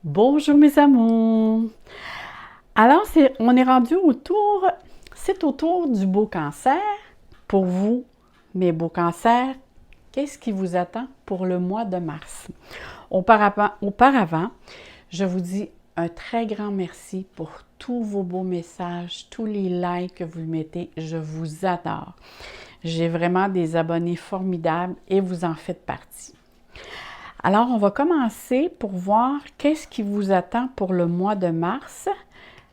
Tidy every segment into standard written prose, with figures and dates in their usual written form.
Bonjour mes amours! Alors, on est rendu c'est au tour du beau cancer. Pour vous, mes beaux cancers, qu'est-ce qui vous attend pour le mois de mars? Auparavant, je vous dis un très grand merci pour tous vos beaux messages, tous les likes que vous mettez. Je vous adore. J'ai vraiment des abonnés formidables et vous en faites partie. Alors, on va commencer pour voir qu'est-ce qui vous attend pour le mois de mars.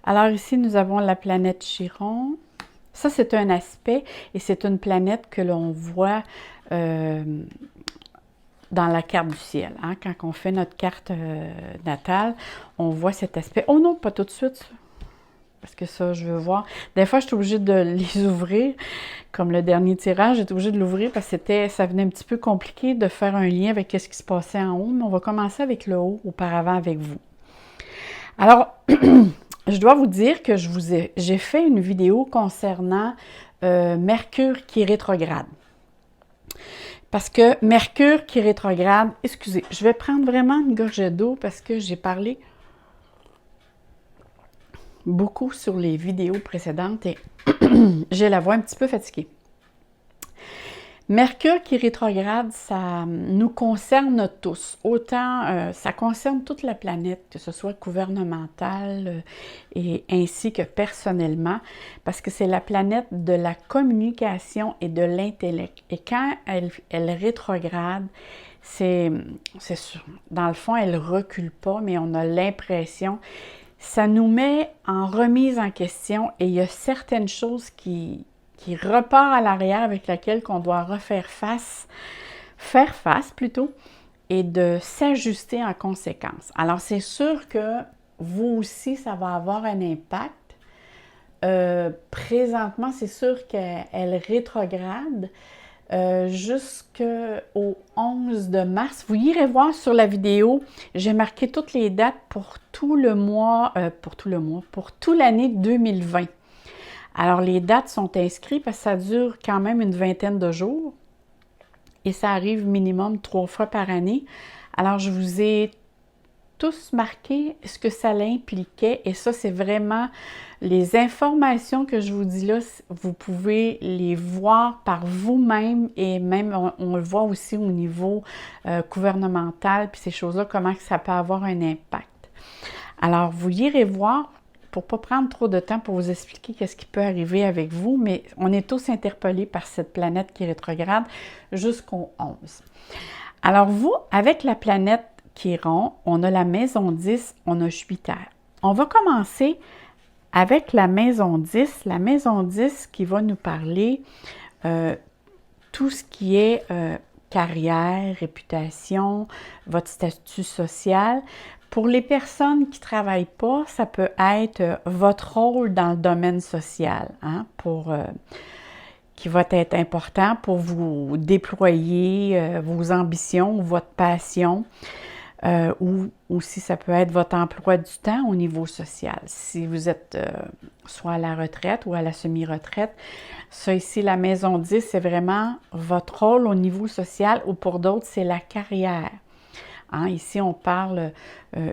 Alors ici, nous avons la planète Chiron. Ça, c'est un aspect et c'est une planète que l'on voit dans la carte du ciel. Hein? Quand on fait notre carte natale, on voit cet aspect. Oh non, pas tout de suite, parce que ça, je veux voir. Des fois, je suis obligée de les ouvrir. Comme le dernier tirage, j'étais obligée de l'ouvrir parce que ça venait un petit peu compliqué de faire un lien avec ce qui se passait en haut. Mais on va commencer avec le haut, auparavant avec vous. Alors, je dois vous dire que j'ai fait une vidéo concernant Mercure qui est rétrograde. Parce que Mercure qui est rétrograde, excusez, je vais prendre vraiment une gorgée d'eau parce que j'ai parlé beaucoup sur les vidéos précédentes et j'ai la voix un petit peu fatiguée. Mercure qui est rétrograde, ça nous concerne tous. Autant, ça concerne toute la planète, que ce soit gouvernemental et ainsi que personnellement, parce que c'est la planète de la communication et de l'intellect. Et quand elle rétrograde, c'est sûr. Dans le fond, elle ne recule pas, mais on a l'impression, ça nous met en remise en question et il y a certaines choses qui repart à l'arrière avec laquelle qu'on doit faire face plutôt, et de s'ajuster en conséquence. Alors, c'est sûr que vous aussi, ça va avoir un impact. Présentement, c'est sûr qu'elle rétrograde jusqu'au 11 de mars. Vous irez voir sur la vidéo, j'ai marqué toutes les dates pour tout pour l'année 2020. Alors, les dates sont inscrites parce que ça dure quand même une vingtaine de jours et ça arrive minimum 3 fois par année. Alors, je vous ai tous marqué ce que ça impliquait et ça, c'est vraiment les informations que je vous dis là, vous pouvez les voir par vous-même et même, on le voit aussi au niveau gouvernemental, puis ces choses-là, comment ça peut avoir un impact. Alors, vous irez voir. Pour ne pas prendre trop de temps pour vous expliquer qu'est-ce qui peut arriver avec vous, mais on est tous interpellés par cette planète qui rétrograde jusqu'au 11. Alors vous, avec la planète Chiron, on a la maison 10, on a Jupiter. On va commencer avec la maison 10 qui va nous parler tout ce qui est carrière, réputation, votre statut social. Pour les personnes qui ne travaillent pas, ça peut être votre rôle dans le domaine social, hein, qui va être important pour vous déployer vos ambitions, votre passion, ou aussi ça peut être votre emploi du temps au niveau social. Si vous êtes soit à la retraite ou à la semi-retraite, ça ici, la maison 10, c'est vraiment votre rôle au niveau social, ou pour d'autres, c'est la carrière. Hein, ici, on parle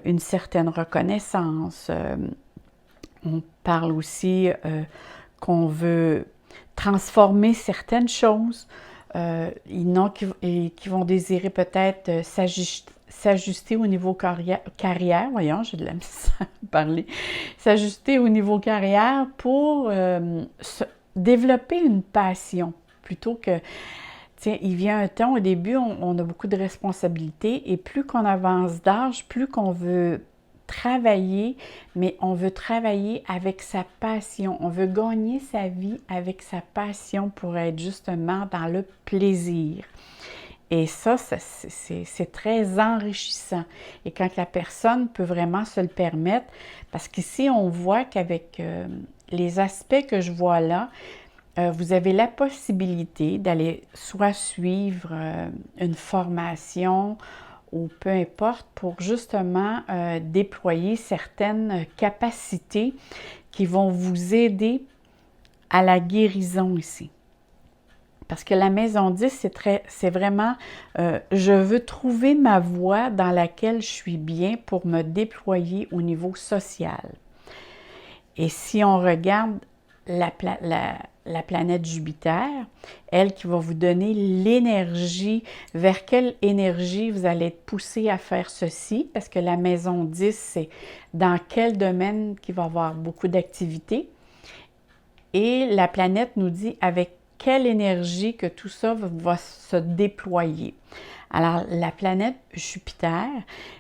une certaine reconnaissance. On parle aussi qu'on veut transformer certaines choses. Il y en a qui vont désirer peut-être s'ajuster au niveau carrière. Voyons, j'ai de la misère à parler. S'ajuster au niveau carrière pour développer une passion plutôt que... Tiens, il vient un temps, au début, on a beaucoup de responsabilités et plus qu'on avance d'âge, plus qu'on veut travailler, mais on veut travailler avec sa passion. On veut gagner sa vie avec sa passion pour être justement dans le plaisir. Et ça c'est très enrichissant. Et quand la personne peut vraiment se le permettre, parce qu'ici, on voit qu'avec les aspects que je vois là, vous avez la possibilité d'aller soit suivre une formation ou peu importe pour justement déployer certaines capacités qui vont vous aider à la guérison ici. Parce que la maison 10, c'est vraiment, je veux trouver ma voie dans laquelle je suis bien pour me déployer au niveau social. Et si on regarde la planète Jupiter, elle qui va vous donner l'énergie, vers quelle énergie vous allez être poussé à faire ceci, parce que la maison 10, c'est dans quel domaine qui va avoir beaucoup d'activité. Et la planète nous dit avec quelle énergie que tout ça va se déployer. Alors, la planète Jupiter,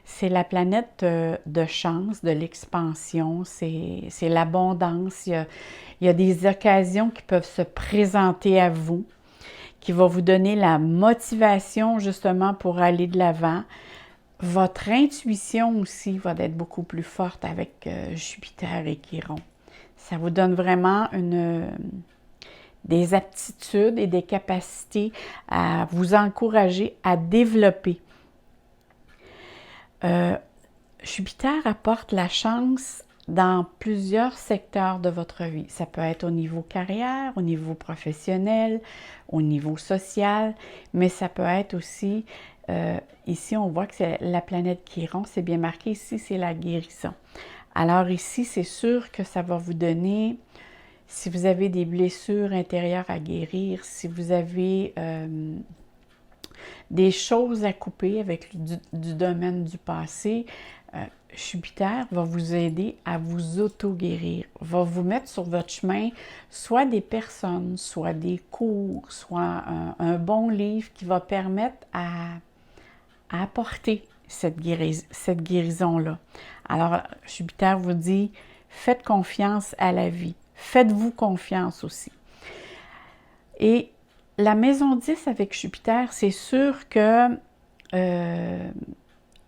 c'est la planète de chance, de l'expansion, c'est l'abondance. Il y a des occasions qui peuvent se présenter à vous, qui vont vous donner la motivation justement pour aller de l'avant. Votre intuition aussi va être beaucoup plus forte avec Jupiter et Chiron. Ça vous donne vraiment des aptitudes et des capacités à vous encourager à développer. Jupiter apporte la chance dans plusieurs secteurs de votre vie. Ça peut être au niveau carrière, au niveau professionnel, au niveau social, mais ça peut être aussi, ici on voit que c'est la planète Chiron, c'est bien marqué ici, c'est la guérison. Alors ici, c'est sûr que ça va vous donner, si vous avez des blessures intérieures à guérir, si vous avez des choses à couper avec du domaine du passé, Jupiter va vous aider à vous auto-guérir, va vous mettre sur votre chemin soit des personnes, soit des cours, soit un bon livre qui va permettre à apporter cette guérison-là. Alors, Jupiter vous dit, faites confiance à la vie. Faites-vous confiance aussi. Et la maison 10 avec Jupiter, c'est sûr que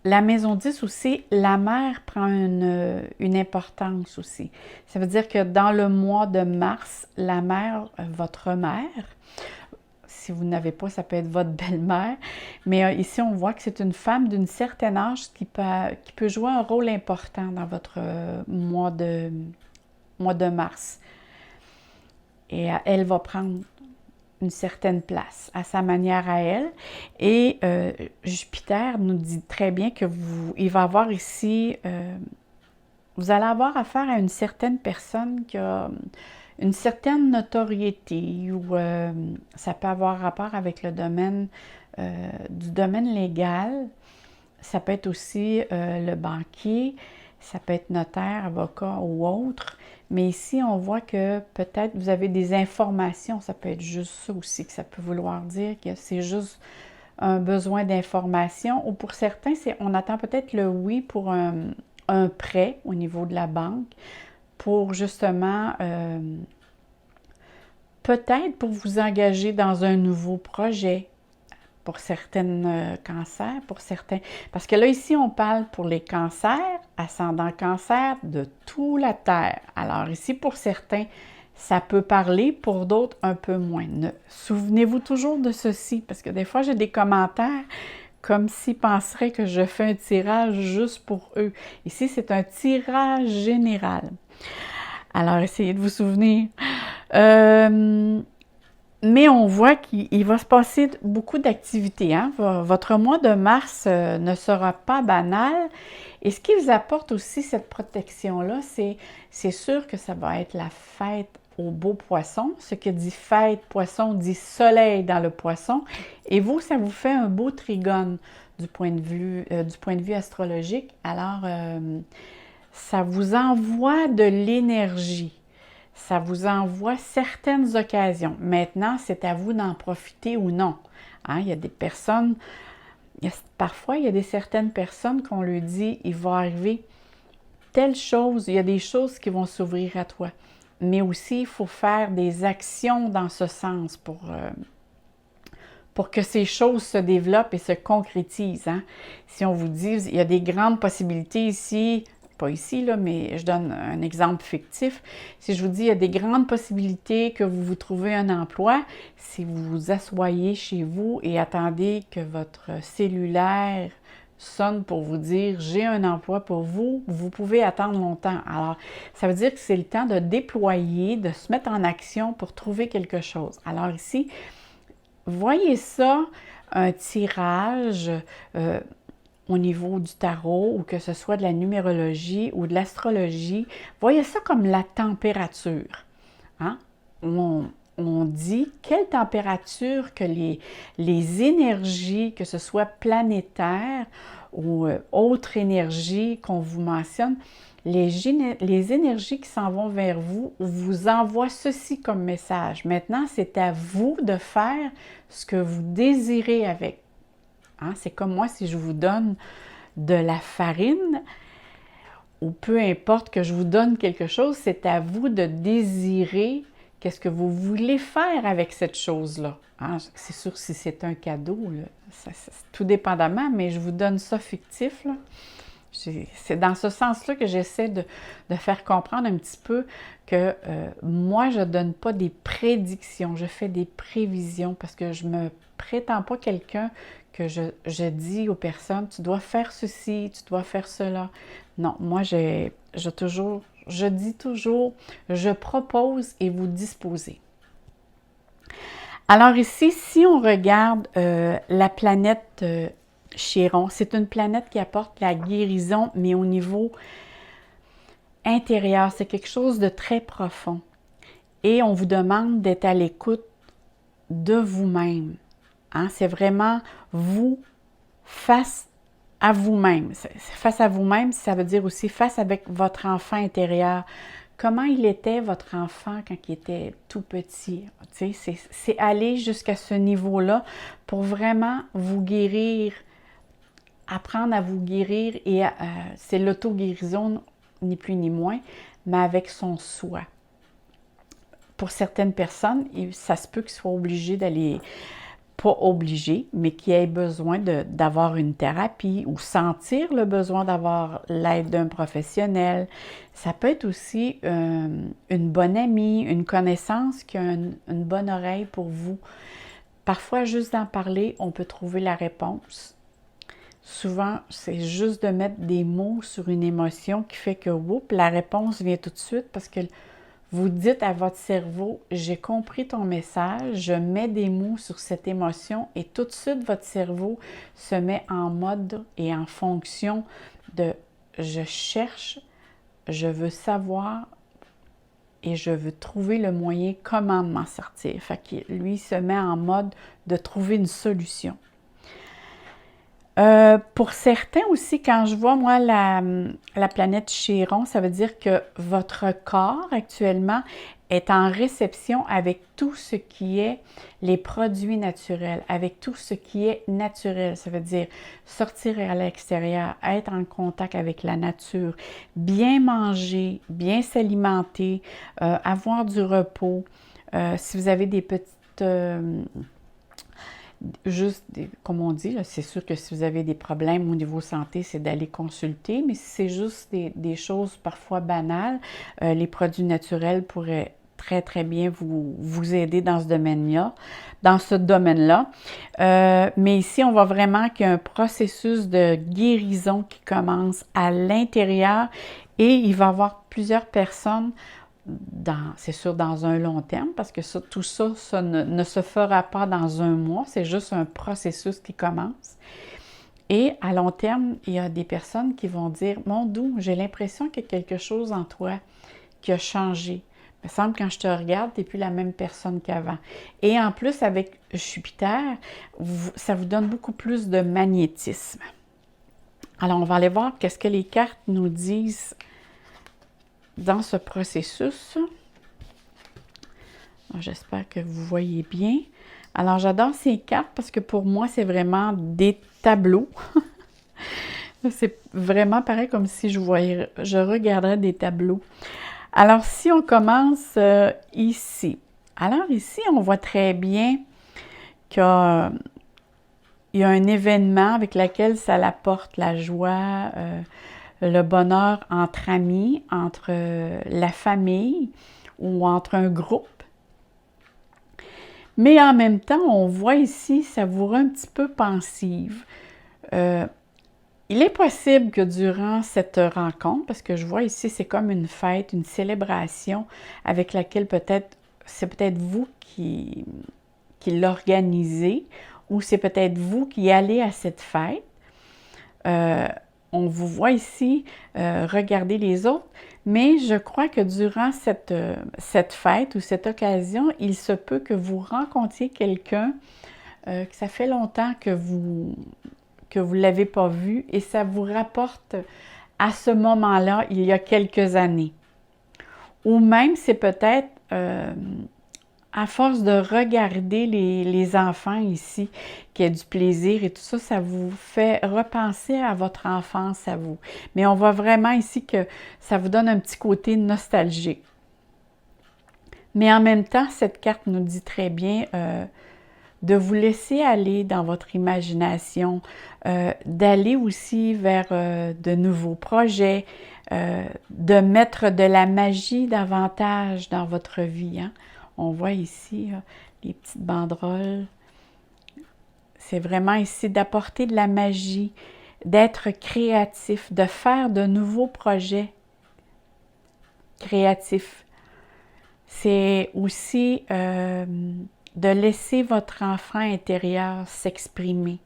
la maison 10 aussi, la mère prend une importance aussi. Ça veut dire que dans le mois de mars, la mère, votre mère, si vous n'avez pas, ça peut être votre belle-mère. Mais ici, on voit que c'est une femme d'une certaine âge qui peut jouer un rôle important dans votre mois de mars. Et elle va prendre une certaine place à sa manière à elle. Et Jupiter nous dit très bien que il va avoir ici, vous allez avoir affaire à une certaine personne qui a une certaine notoriété ou ça peut avoir rapport avec le domaine du domaine légal. Ça peut être aussi le banquier, ça peut être notaire, avocat ou autre. Mais ici, on voit que peut-être vous avez des informations. Ça peut être juste ça aussi que ça peut vouloir dire, que c'est juste un besoin d'information. Ou pour certains, on attend peut-être le oui pour un prêt au niveau de la banque pour justement, peut-être pour vous engager dans un nouveau projet, pour certains cancers, pour certains... Parce que là, ici, on parle pour les cancers, ascendant cancer, de toute la Terre. Alors ici, pour certains, ça peut parler, pour d'autres, un peu moins. Souvenez-vous toujours de ceci, parce que des fois, j'ai des commentaires comme s'ils penseraient que je fais un tirage juste pour eux. Ici, c'est un tirage général. Alors, essayez de vous souvenir. Mais on voit qu'il va se passer beaucoup d'activités. Hein? Votre mois de mars ne sera pas banal. Et ce qui vous apporte aussi cette protection-là, c'est sûr que ça va être la fête au beau poisson. Ce qui dit fête poisson dit soleil dans le poisson. Et vous, ça vous fait un beau trigone du point de vue astrologique. Alors, ça vous envoie de l'énergie. Ça vous envoie certaines occasions. Maintenant, c'est à vous d'en profiter ou non. Hein? Il y a des personnes, parfois, il y a certaines personnes qu'on leur dit, il va arriver telle chose, il y a des choses qui vont s'ouvrir à toi. Mais aussi, il faut faire des actions dans ce sens pour que ces choses se développent et se concrétisent. Hein? Si on vous dit, il y a des grandes possibilités ici, pas ici, là, mais je donne un exemple fictif. Si je vous dis, il y a des grandes possibilités que vous trouvez un emploi, si vous vous asseyez chez vous et attendez que votre cellulaire sonne pour vous dire « j'ai un emploi pour vous », vous pouvez attendre longtemps. Alors, ça veut dire que c'est le temps de déployer, de se mettre en action pour trouver quelque chose. Alors ici, voyez ça, un tirage au niveau du tarot, ou que ce soit de la numérologie ou de l'astrologie, voyez ça comme la température. Hein? On dit quelle température que les énergies, que ce soit planétaires ou autres énergies qu'on vous mentionne, les énergies qui s'en vont vers vous vous envoient ceci comme message. Maintenant, c'est à vous de faire ce que vous désirez avec. Hein? C'est comme moi, si je vous donne de la farine, ou peu importe que je vous donne quelque chose, c'est à vous de désirer qu'est-ce que vous voulez faire avec cette chose-là. Hein? C'est sûr si c'est un cadeau, là, tout dépendamment, mais je vous donne ça fictif, là. C'est dans ce sens-là que j'essaie de faire comprendre un petit peu que moi, je ne donne pas des prédictions, je fais des prévisions parce que je ne me prétends pas quelqu'un que je dis aux personnes, tu dois faire ceci, tu dois faire cela. Non, moi, je dis toujours, je propose et vous disposez. Alors ici, si on regarde la planète Chiron, c'est une planète qui apporte la guérison, mais au niveau intérieur, c'est quelque chose de très profond. Et on vous demande d'être à l'écoute de vous-même. Hein? C'est vraiment vous face à vous-même. Face à vous-même, ça veut dire aussi face avec votre enfant intérieur. Comment il était, votre enfant, quand il était tout petit? C'est aller jusqu'à ce niveau-là pour vraiment vous guérir, apprendre à vous guérir, et c'est l'auto-guérison, ni plus ni moins, mais avec son soi. Pour certaines personnes, ça se peut qu'ils soient obligés d'aller, pas obligés, mais qu'ils aient besoin d'avoir une thérapie ou sentir le besoin d'avoir l'aide d'un professionnel. Ça peut être aussi une bonne amie, une connaissance qui a une bonne oreille pour vous. Parfois, juste d'en parler, on peut trouver la réponse. Souvent, c'est juste de mettre des mots sur une émotion qui fait que, whoop, la réponse vient tout de suite parce que vous dites à votre cerveau, j'ai compris ton message, je mets des mots sur cette émotion et tout de suite, votre cerveau se met en mode et en fonction de je cherche, je veux savoir et je veux trouver le moyen comment m'en sortir. Fait que lui se met en mode de trouver une solution. Pour certains aussi, quand je vois, moi, la planète Chiron, ça veut dire que votre corps, actuellement, est en réception avec tout ce qui est les produits naturels, avec tout ce qui est naturel. Ça veut dire sortir à l'extérieur, être en contact avec la nature, bien manger, bien s'alimenter, avoir du repos. Si vous avez des petites... comme on dit, c'est sûr que si vous avez des problèmes au niveau santé, c'est d'aller consulter, mais si c'est juste des choses parfois banales, les produits naturels pourraient très, très bien vous aider dans ce domaine-là. Mais ici, on voit vraiment qu'il y a un processus de guérison qui commence à l'intérieur et il va y avoir plusieurs personnes c'est sûr, dans un long terme, parce que tout ça ne se fera pas dans un mois, c'est juste un processus qui commence. Et à long terme, il y a des personnes qui vont dire « Mon doux, j'ai l'impression qu'il y a quelque chose en toi qui a changé. Il me semble que quand je te regarde, tu n'es plus la même personne qu'avant. » Et en plus, avec Jupiter, ça vous donne beaucoup plus de magnétisme. Alors, on va aller voir qu'est-ce que les cartes nous disent dans ce processus. J'espère que vous voyez bien. Alors, j'adore ces cartes parce que pour moi, c'est vraiment des tableaux. C'est vraiment pareil comme si je regarderais des tableaux. Alors, si on commence ici. Alors, ici, on voit très bien qu'il y a un événement avec lequel ça apporte la joie, le bonheur entre amis, entre la famille ou entre un groupe. Mais en même temps, on voit ici, ça vous rend un petit peu pensive. Il est possible que durant cette rencontre, parce que je vois ici, c'est comme une fête, une célébration avec laquelle c'est peut-être vous qui qui l'organisez ou c'est peut-être vous qui allez à cette fête. On vous voit ici regarder les autres, mais je crois que durant cette fête ou cette occasion, il se peut que vous rencontriez quelqu'un que ça fait longtemps que vous ne l'avez pas vu et ça vous rapporte à ce moment-là, il y a quelques années. Ou même, c'est peut-être à force de regarder les enfants ici, qu'il y a du plaisir et tout ça, ça vous fait repenser à votre enfance à vous. Mais on voit vraiment ici que ça vous donne un petit côté nostalgique. Mais en même temps, cette carte nous dit très bien de vous laisser aller dans votre imagination, d'aller aussi vers de nouveaux projets, de mettre de la magie davantage dans votre vie. Hein? On voit ici les petites banderoles. C'est vraiment ici d'apporter de la magie, d'être créatif, de faire de nouveaux projets créatifs. C'est aussi de laisser votre enfant intérieur s'exprimer.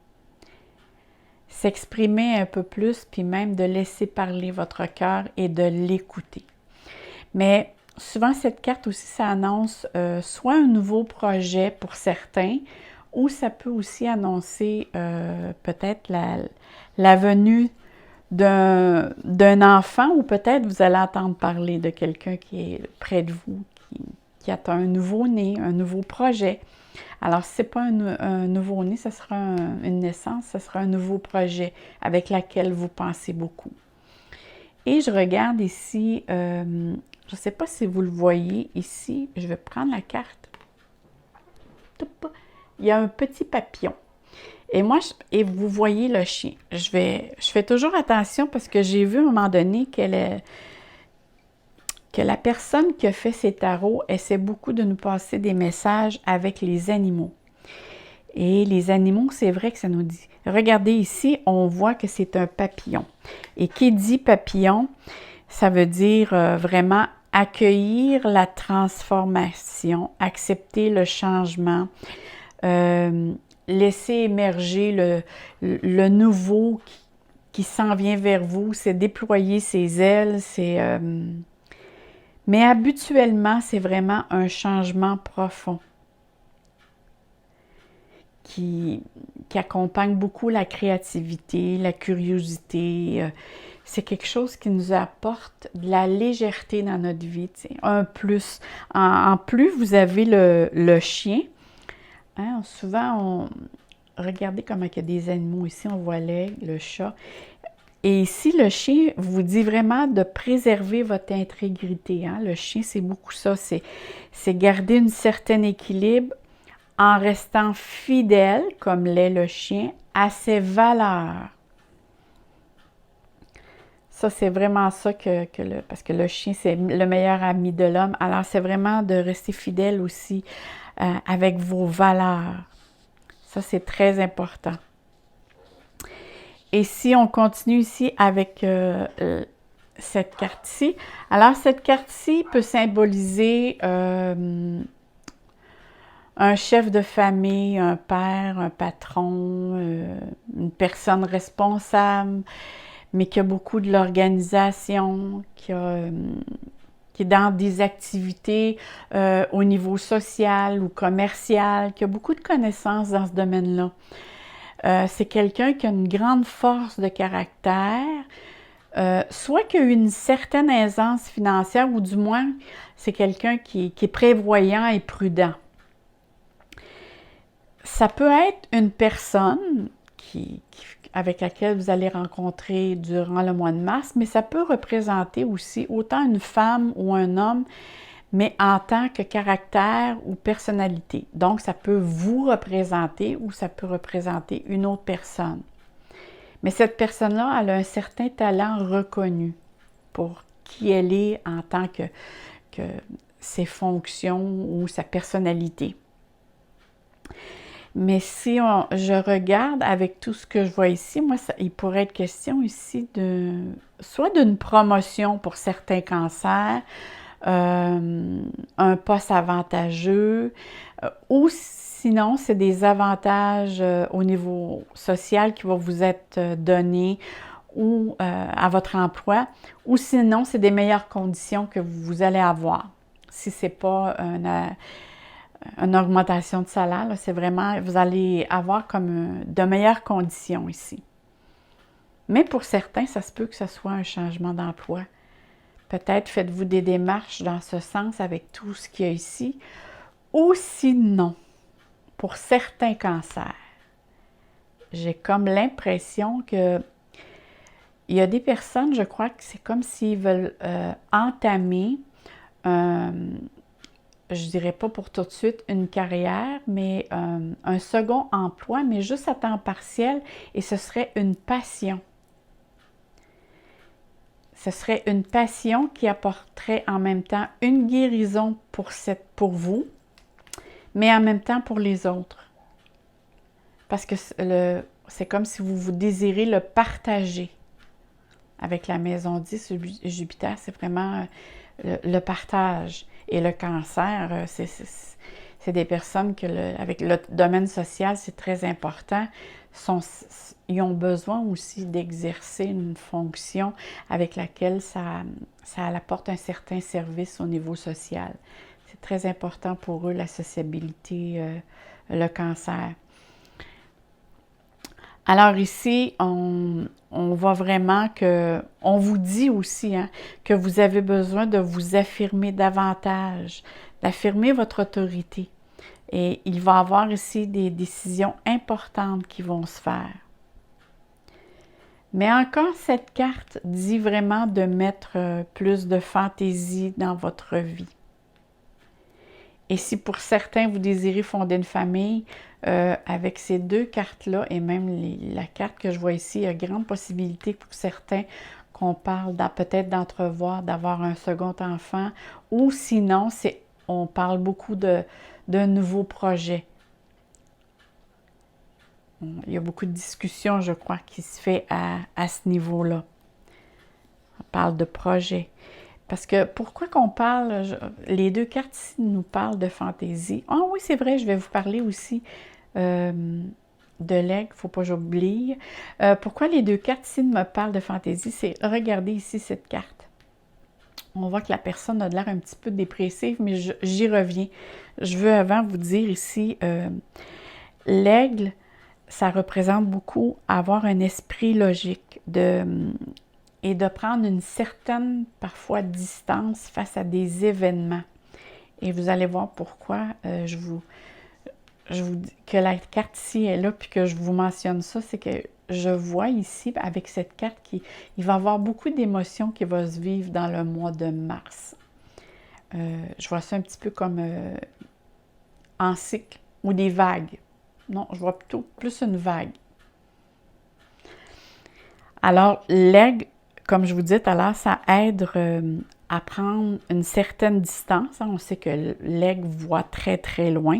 S'exprimer un peu plus, puis même de laisser parler votre cœur et de l'écouter. Mais souvent, cette carte aussi, ça annonce soit un nouveau projet pour certains, ou ça peut aussi annoncer peut-être la venue d'un enfant, ou peut-être vous allez entendre parler de quelqu'un qui est près de vous, qui a un nouveau-né, un nouveau projet. Alors, si ce n'est pas un nouveau-né, ce sera une naissance, ce sera un nouveau projet avec lequel vous pensez beaucoup. Et je regarde ici, je ne sais pas si vous le voyez ici, je vais prendre la carte. Il y a un petit papillon. Et moi, vous voyez le chien. Je fais toujours attention parce que j'ai vu à un moment donné que la personne qui a fait ces tarots essaie beaucoup de nous passer des messages avec les animaux. Et les animaux, c'est vrai que ça nous dit. Regardez ici, on voit que c'est un papillon. Et qui dit papillon, ça veut dire vraiment accueillir la transformation, accepter le changement, laisser émerger le nouveau qui s'en vient vers vous, c'est déployer ses ailes, mais habituellement, c'est vraiment un changement profond qui accompagne beaucoup la créativité, la curiosité. C'est quelque chose qui nous apporte de la légèreté dans notre vie, un plus. En plus, vous avez le chien. Hein, souvent, regardez comment il y a des animaux ici, on voit l'aigle, le chat. Et ici, le chien vous dit vraiment de préserver votre intégrité. Hein? Le chien, c'est beaucoup ça, c'est garder un certain équilibre en restant fidèle, comme l'est le chien, à ses valeurs. Ça, c'est vraiment ça parce que le chien, c'est le meilleur ami de l'homme. Alors, c'est vraiment de rester fidèle aussi avec vos valeurs. Ça, c'est très important. Et si on continue ici avec cette carte-ci, alors cette carte-ci peut symboliser un chef de famille, un père, un patron, une personne responsable, mais qui a beaucoup de l'organisation, qui est dans des activités au niveau social ou commercial, qui a beaucoup de connaissances dans ce domaine-là. C'est quelqu'un qui a une grande force de caractère, soit qui a une certaine aisance financière, ou du moins, c'est quelqu'un qui est prévoyant et prudent. Ça peut être une personne avec laquelle vous allez rencontrer durant le mois de mars, mais ça peut représenter aussi autant une femme ou un homme, mais en tant que caractère ou personnalité. Donc, ça peut vous représenter ou ça peut représenter une autre personne. Mais cette personne-là, elle a un certain talent reconnu pour qui elle est en tant que ses fonctions ou sa personnalité. Mais si je regarde avec tout ce que je vois ici, moi, il pourrait être question ici soit d'une promotion pour certains cancers, un poste avantageux, ou sinon, c'est des avantages au niveau social qui vont vous être donnés ou à votre emploi, ou sinon, c'est des meilleures conditions que vous allez avoir. Si ce n'est pas une augmentation de salaire, c'est vraiment, vous allez avoir comme de meilleures conditions ici. Mais pour certains, ça se peut que ce soit un changement d'emploi. Peut-être faites-vous des démarches dans ce sens avec tout ce qu'il y a ici. Ou sinon, pour certains cancers, j'ai comme l'impression que il y a des personnes, je crois que c'est comme s'ils veulent entamer, je dirais pas pour tout de suite une carrière, mais un second emploi, mais juste à temps partiel, et ce serait une passion. Ce serait une passion qui apporterait en même temps une guérison pour vous, mais en même temps pour les autres. Parce que c'est comme si vous désirez le partager. Avec la maison 10, Jupiter, c'est vraiment le partage. Et le cancer, c'est des personnes avec le domaine social, c'est très important. Ils ont besoin aussi d'exercer une fonction avec laquelle ça apporte un certain service au niveau social. C'est très important pour eux, la sociabilité, le cancer. Alors ici, on voit vraiment que, on vous dit aussi que vous avez besoin de vous affirmer davantage, d'affirmer votre autorité. Et il va y avoir ici des décisions importantes qui vont se faire. Mais encore, cette carte dit vraiment de mettre plus de fantaisie dans votre vie. Et si pour certains, vous désirez fonder une famille, avec ces deux cartes-là, et même la carte que je vois ici, il y a grande possibilité pour certains qu'on parle peut-être d'entrevoir, d'avoir un second enfant, ou sinon, on parle beaucoup de nouveaux projets. Il y a beaucoup de discussions, je crois, qui se fait à ce niveau-là. On parle de projets. Parce que pourquoi qu'on parle, les deux cartes ici nous parlent de fantaisie. Ah oui, c'est vrai, je vais vous parler aussi de l'aigle, il ne faut pas que j'oublie. Pourquoi les deux cartes ici me parlent de fantaisie? C'est, regardez ici cette carte. On voit que la personne a l'air un petit peu dépressive, mais j'y reviens. Je veux avant vous dire ici, l'aigle, ça représente beaucoup avoir un esprit logique, et de prendre une certaine, parfois, distance face à des événements. Et vous allez voir pourquoi je vous dis que la carte ici est là, puis que je vous mentionne ça, c'est que je vois ici, avec cette carte, qu'il va y avoir beaucoup d'émotions qui vont se vivre dans le mois de mars. Je vois ça un petit peu comme en cycle, ou des vagues. Non, je vois plutôt plus une vague. Alors, l'aigle, comme je vous disais tout à l'heure, ça aide à prendre une certaine distance. On sait que l'aigle voit très, très loin.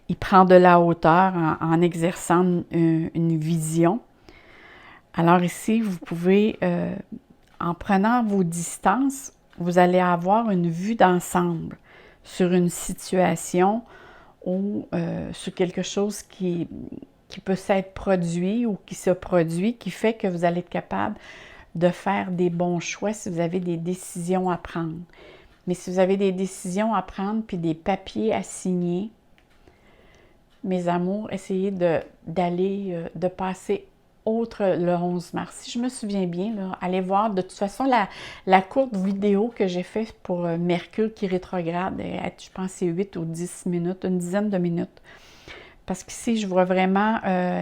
Il prend de la hauteur en exerçant une vision. Alors ici, vous pouvez, en prenant vos distances, vous allez avoir une vue d'ensemble sur une situation ou sur quelque chose qui peut s'être produit ou qui se produit, qui fait que vous allez être capable de faire des bons choix si vous avez des décisions à prendre. Mais si vous avez des décisions à prendre puis des papiers à signer, mes amours, essayez de passer autre le 11 mars. Si je me souviens bien, là, allez voir de toute façon la courte vidéo que j'ai faite pour Mercure qui rétrograde, je pense que c'est 8 ou 10 minutes, une dizaine de minutes. Parce qu'ici, je vois vraiment,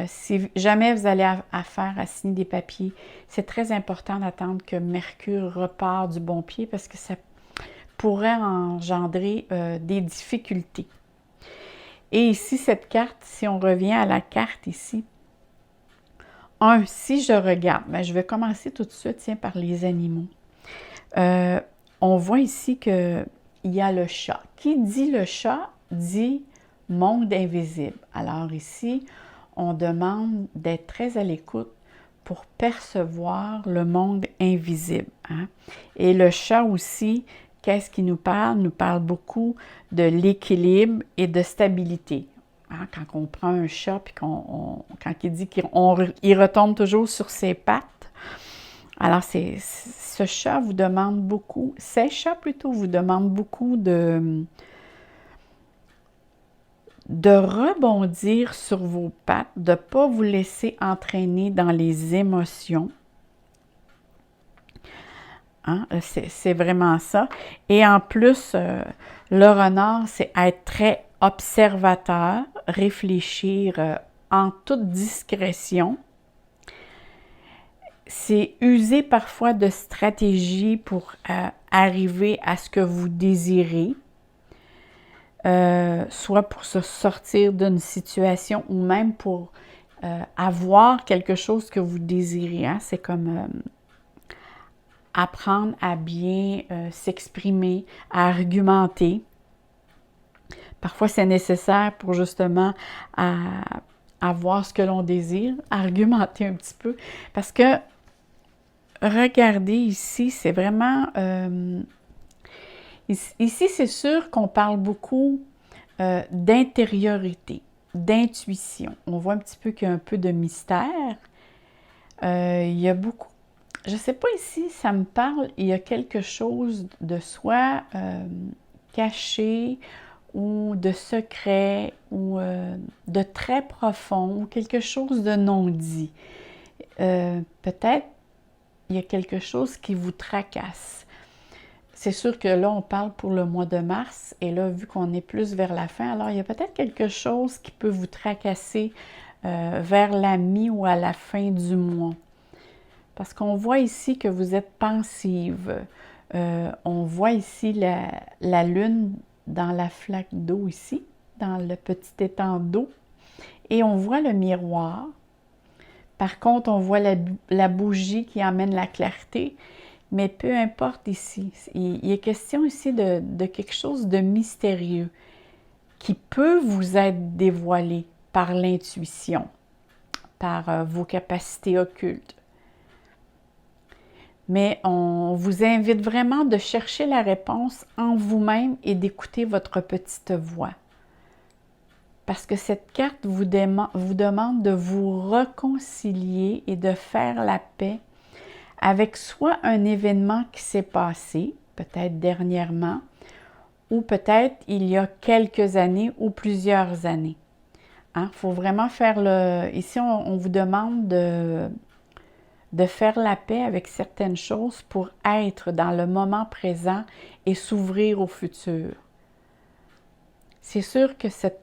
si jamais vous allez faire à signer des papiers, c'est très important d'attendre que Mercure repart du bon pied parce que ça pourrait engendrer des difficultés. Et ici, cette carte, si on revient à la carte ici, si je regarde, je vais commencer tout de suite par les animaux. On voit ici qu'il y a le chat. Qui dit le chat, dit monde invisible. Alors ici, on demande d'être très à l'écoute pour percevoir le monde invisible. Et le chat aussi, qu'est-ce qu'il nous parle? Il nous parle beaucoup de l'équilibre et de stabilité. Hein, quand on prend un chat, puis quand il dit qu'il retombe toujours sur ses pattes, alors ce chat vous demande beaucoup, ces chats plutôt vous demandent beaucoup de rebondir sur vos pattes, de ne pas vous laisser entraîner dans les émotions. Hein? C'est vraiment ça. Et en plus, le renard, c'est être très observateur, réfléchir en toute discrétion. C'est user parfois de stratégies pour arriver à ce que vous désirez. Soit pour se sortir d'une situation ou même pour avoir quelque chose que vous désirez. Hein? C'est comme apprendre à bien s'exprimer, à argumenter. Parfois, c'est nécessaire pour justement avoir ce que l'on désire, argumenter un petit peu. Parce que, regardez ici, c'est vraiment... ici, c'est sûr qu'on parle beaucoup d'intériorité, d'intuition. On voit un petit peu qu'il y a un peu de mystère. Il y a beaucoup... Je ne sais pas ici, ça me parle, il y a quelque chose de soi caché ou de secret ou de très profond ou quelque chose de non dit. Peut-être il y a quelque chose qui vous tracasse. C'est sûr que là, on parle pour le mois de mars et là, vu qu'on est plus vers la fin, alors il y a peut-être quelque chose qui peut vous tracasser vers la mi ou à la fin du mois. Parce qu'on voit ici que vous êtes pensive. On voit ici la lune dans la flaque d'eau ici, dans le petit étang d'eau. Et on voit le miroir. Par contre, on voit la bougie qui emmène la clarté. Mais peu importe ici. Il est question ici de quelque chose de mystérieux qui peut vous être dévoilé par l'intuition, par vos capacités occultes. Mais on vous invite vraiment de chercher la réponse en vous-même et d'écouter votre petite voix. Parce que cette carte vous demande de vous réconcilier et de faire la paix avec soit un événement qui s'est passé, peut-être dernièrement, ou peut-être il y a quelques années ou plusieurs années. Hein? Faut vraiment faire le... Ici, on vous demande de faire la paix avec certaines choses pour être dans le moment présent et s'ouvrir au futur. C'est sûr que cette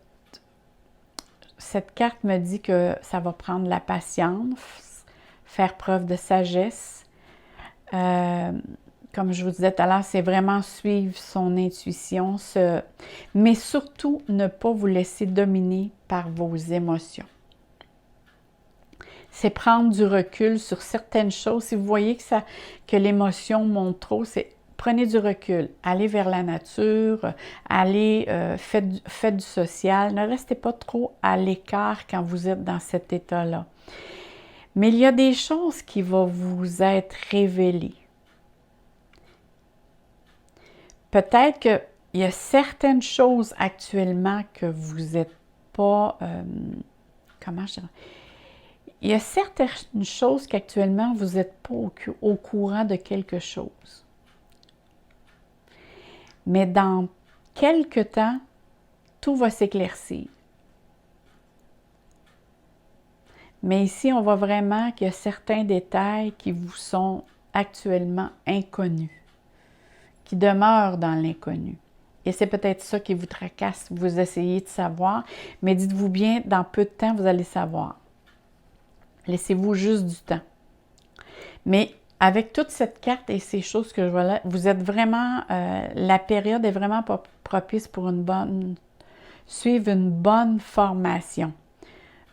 carte me dit que ça va prendre la patience, faire preuve de sagesse. Comme je vous disais tout à l'heure, c'est vraiment suivre son intuition, mais surtout ne pas vous laisser dominer par vos émotions. C'est prendre du recul sur certaines choses. Si vous voyez que l'émotion monte trop, prenez du recul. Allez vers la nature, allez, faites du social. Ne restez pas trop à l'écart quand vous êtes dans cet état-là. Mais il y a des choses qui vont vous être révélées. Peut-être qu'il y a certaines choses actuellement que vous n'êtes pas... comment je dirais? Il y a certaines choses qu'actuellement, vous n'êtes pas au courant de quelque chose. Mais dans quelque temps, tout va s'éclaircir. Mais ici, on voit vraiment qu'il y a certains détails qui vous sont actuellement inconnus, qui demeurent dans l'inconnu. Et c'est peut-être ça qui vous tracasse, vous essayez de savoir, mais dites-vous bien, dans peu de temps, vous allez savoir. Laissez-vous juste du temps. Mais avec toute cette carte et ces choses que je vois là, vous êtes vraiment, la période est vraiment propice pour suivre une bonne formation.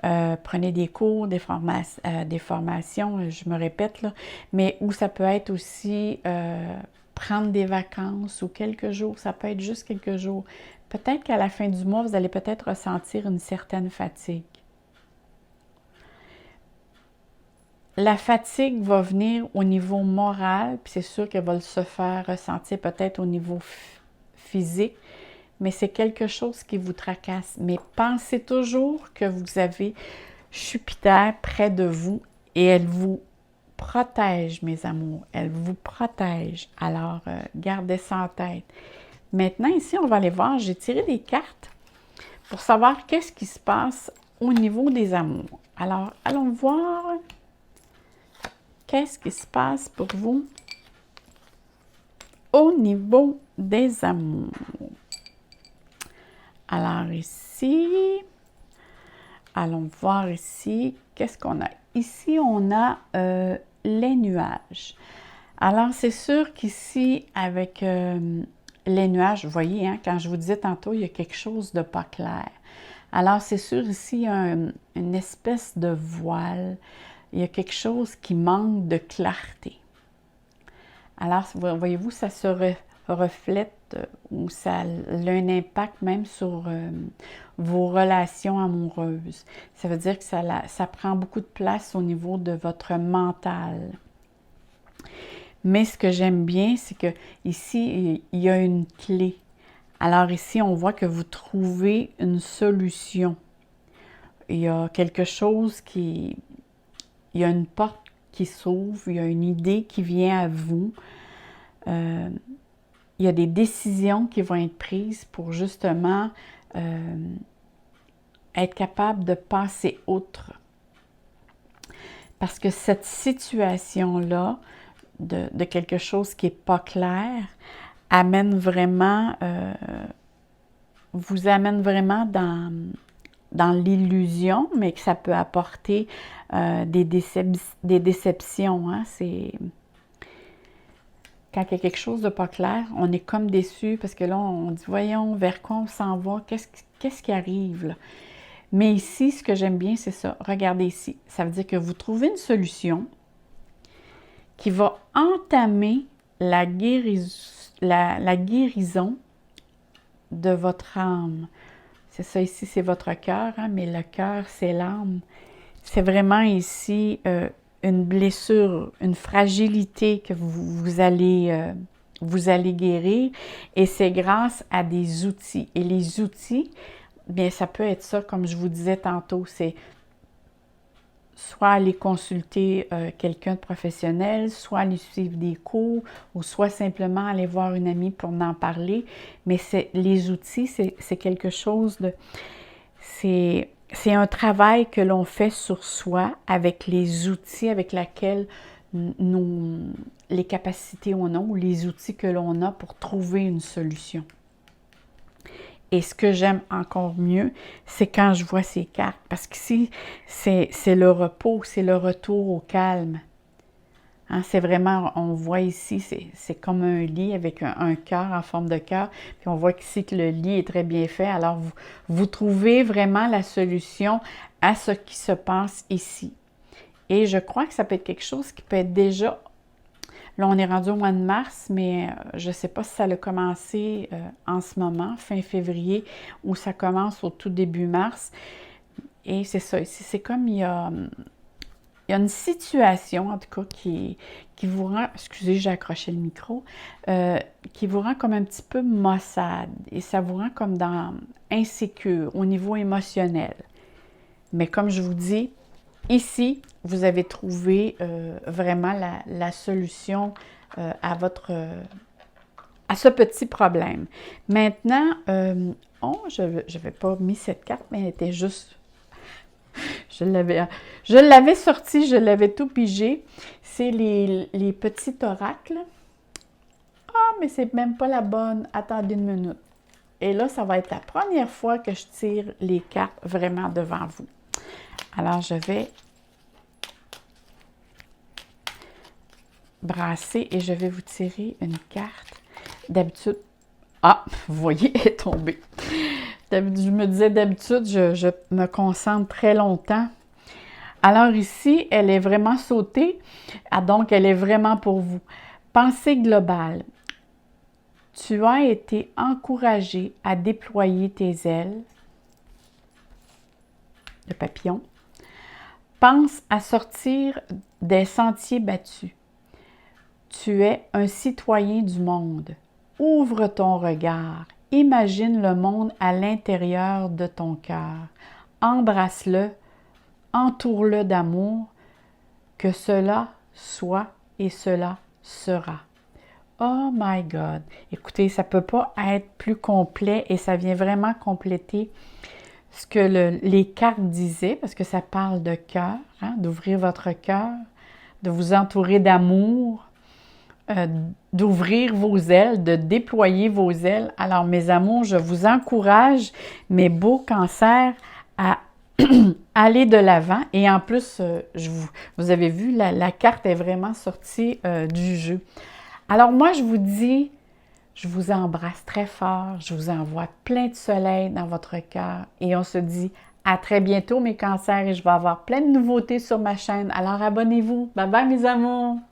Prenez des cours, des formations, je me répète, là, mais où ça peut être aussi prendre des vacances ou quelques jours, ça peut être juste quelques jours. Peut-être qu'à la fin du mois, vous allez peut-être ressentir une certaine fatigue. la fatigue va venir au niveau moral, puis c'est sûr qu'elle va se faire ressentir peut-être au niveau physique, mais c'est quelque chose qui vous tracasse. Mais pensez toujours que vous avez Jupiter près de vous et elle vous protège, mes amours. Elle vous protège. Alors, gardez ça en tête. Maintenant, ici, on va aller voir. J'ai tiré des cartes pour savoir qu'est-ce qui se passe au niveau des amours. Alors, allons voir qu'est-ce qui se passe pour vous au niveau des amours. Alors, ici, allons voir ici, qu'est-ce qu'on a? Ici, on a les nuages. Alors, c'est sûr qu'ici, avec les nuages, vous voyez, hein, quand je vous disais tantôt, il y a quelque chose de pas clair. Alors, c'est sûr, ici, il y a une espèce de voile. Il y a quelque chose qui manque de clarté. Alors, voyez-vous, ça se reflète ou ça a un impact même sur vos relations amoureuses. Ça veut dire que ça prend beaucoup de place au niveau de votre mental. Mais ce que j'aime bien, c'est que ici, il y a une clé. Alors ici, on voit que vous trouvez une solution. Il y a quelque chose il y a une porte qui s'ouvre, il y a une idée qui vient à vous. Il y a des décisions qui vont être prises pour justement être capable de passer outre. Parce que cette situation-là, de quelque chose qui n'est pas clair, vous amène vraiment dans l'illusion, mais que ça peut apporter des déceptions. Hein? C'est quand il y a quelque chose de pas clair, on est comme déçu parce que là, on dit, voyons, vers quoi on s'en va, qu'est-ce qui arrive là? Mais ici, ce que j'aime bien, c'est ça. Regardez ici. Ça veut dire que vous trouvez une solution qui va entamer la guérison de votre âme. C'est ça ici, c'est votre cœur, hein, mais le cœur, c'est l'âme. C'est vraiment ici une blessure, une fragilité que vous allez guérir. Et c'est grâce à des outils. Et les outils, bien, ça peut être ça, comme je vous disais tantôt, c'est soit aller consulter quelqu'un de professionnel, soit aller suivre des cours, ou soit simplement aller voir une amie pour en parler. Mais les outils, c'est quelque chose de... C'est un travail que l'on fait sur soi avec les outils avec lesquels les capacités on a ou les outils que l'on a pour trouver une solution. Et ce que j'aime encore mieux, c'est quand je vois ces cartes. Parce qu'ici, c'est le repos, c'est le retour au calme. Hein, c'est vraiment, on voit ici, c'est comme un lit avec un cœur en forme de cœur. Puis on voit qu'ici que le lit est très bien fait. Alors, vous trouvez vraiment la solution à ce qui se passe ici. Et je crois que ça peut être quelque chose qui peut être déjà... Là, on est rendu au mois de mars, mais je ne sais pas si ça a commencé en ce moment, fin février, ou ça commence au tout début mars. Et c'est ça, ici, c'est comme il y a une situation, en tout cas, qui vous rend, excusez, j'ai accroché le micro, qui vous rend comme un petit peu maussade. Et ça vous rend comme insécure au niveau émotionnel. Mais comme je vous dis, ici, vous avez trouvé vraiment la solution à ce petit problème. Maintenant, je n'avais pas mis cette carte, mais elle était juste... Je l'avais sortie, je l'avais tout pigé. C'est les petits oracles. Ah, mais c'est même pas la bonne. Attendez une minute. Et là, ça va être la première fois que je tire les cartes vraiment devant vous. Alors, je vais brasser et je vais vous tirer une carte. D'habitude, ah, vous voyez, elle est tombée. Je me disais d'habitude, je me concentre très longtemps. Alors ici, elle est vraiment sautée, donc elle est vraiment pour vous. Pensée globale. Tu as été encouragé à déployer tes ailes, le papillon, pense à sortir des sentiers battus. Tu es un citoyen du monde. Ouvre ton regard. Imagine le monde à l'intérieur de ton cœur. Embrasse-le, entoure-le d'amour, que cela soit et cela sera. Oh my God! Écoutez, ça ne peut pas être plus complet et ça vient vraiment compléter ce que les cartes disaient, parce que ça parle de cœur, hein, d'ouvrir votre cœur, de vous entourer d'amour, d'ouvrir vos ailes, de déployer vos ailes. Alors, mes amours, je vous encourage, mes beaux cancers, à aller de l'avant. Et en plus, vous avez vu, la carte est vraiment sortie du jeu. Alors moi, je vous dis, je vous embrasse très fort, je vous envoie plein de soleil dans votre cœur et on se dit à très bientôt mes cancers et je vais avoir plein de nouveautés sur ma chaîne. Alors abonnez-vous. Bye bye mes amours!